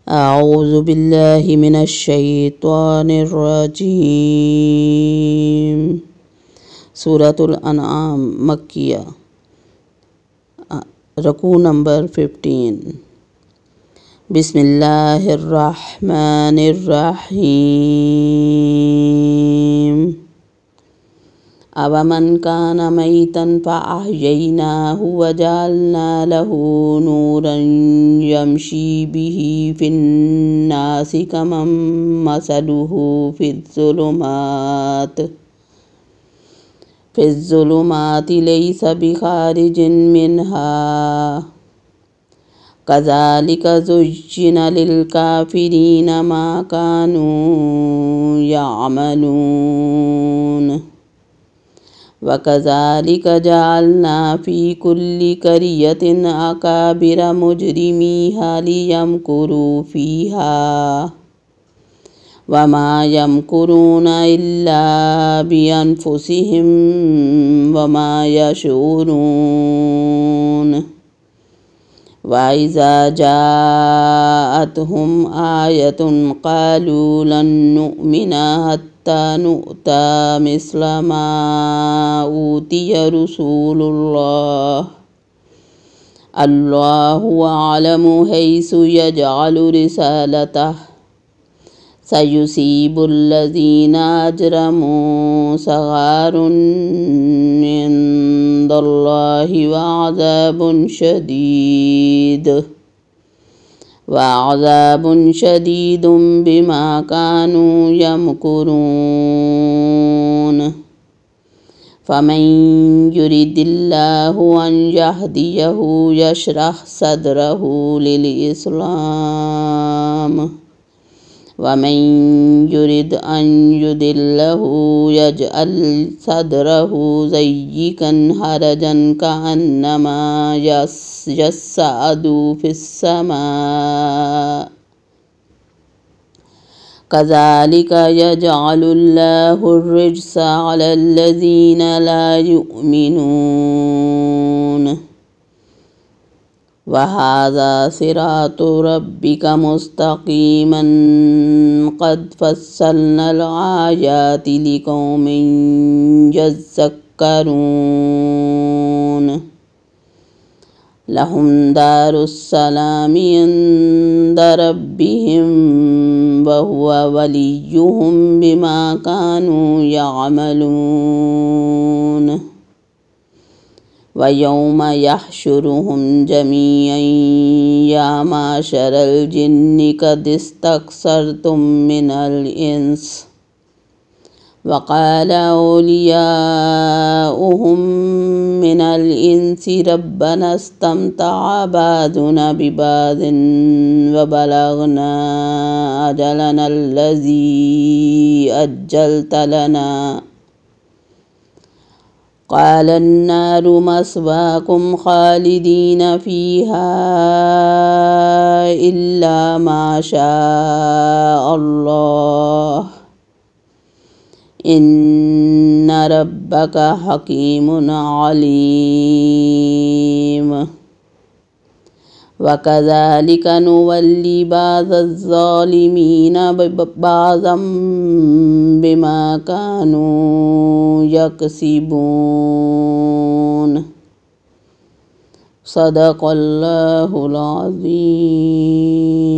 अऊज़ु बिल्लाहि मिनश शैतानिर रजीम। सूरतुल अनआम मक्किया, रकू नंबर 15। बिस्मिल्लाहिर्रहमानिर्रहीम। अवमन कान मैतन फ़अहयैनाहु वजअलना लहू नूरन यमशी बिही फिन्नासि कमन मसलुहु फिज़्ज़ुलुमाति लैसा बिखारिजिन मिन्हा कज़ालिका ज़ुय्यिना लिलकाफ़िरीन मा कानू यअमलून वकज़ालिका जअलना फ़ी कुल्लि क़रियतिन अकाबिर मुजरिमीहा लियमकुरू फ़ीहा वमा यमकुरून इल्ला बिअन्फुसिहिम वमा यशऊरून। वइज़ा जाअतहुम आयतुन क़ालू लन नुअमिना हत्ता नुअता मिस्ल मा ऊतिय रसूलुल्लाह अल्लाहु अअलमु हैसु यजअलु रिसालतह सयुसीबुल्लज़ीना अजरमू सगारुन इंदल्लाहि वअज़ाबुन शदीदुम बिमा कानू यमकुरून। फ़मन युरिदिल्लाहु अन यहदियहु यशरह सदरहु लिल-इस्लाम वमन युरिद अन युदिल्लहु यजअल सदरहु ज़य्यिकन हरजन कअन्नमा यस्अदु फ़िस्समा कज़ालिका यजअलुल्लाहुर्रिज्स अलल्लज़ीन ला युमिनून। वहाज़ा सिरातु रब्बिका मुस्तक़ीमन क़द फ़स्सलनल आयाति लिक़ौमिन यज़्ज़क्करून। लहुम दारुस्सलामि इंद रब्बिहिम वहुवा वलियुहुम बिमा कानू यअमलून। वयौम यहशुरुहुम जमीअन या माशरल जिन्नि क़द इस्तक्सरतुम मिनल इंस वक़ाल औलियाउहुम मिनल इंसि रब्बना इस्तमतअ बादुना बिबादिन वबलगना अजलना अल्लज़ी अज्जलत लना क़ाल अन्नारु मस्वाकुम ख़ालिदीन फ़ीहा इल्ला मा शाअ अल्लाह इन्न रब्बका हकीमुन अलीम। वकज़ालिका नुवल्ली बाज़ज़ालिमीन बाज़म बिमा कानू यकसिबून। सदक़ल्लाहुल अज़ीम।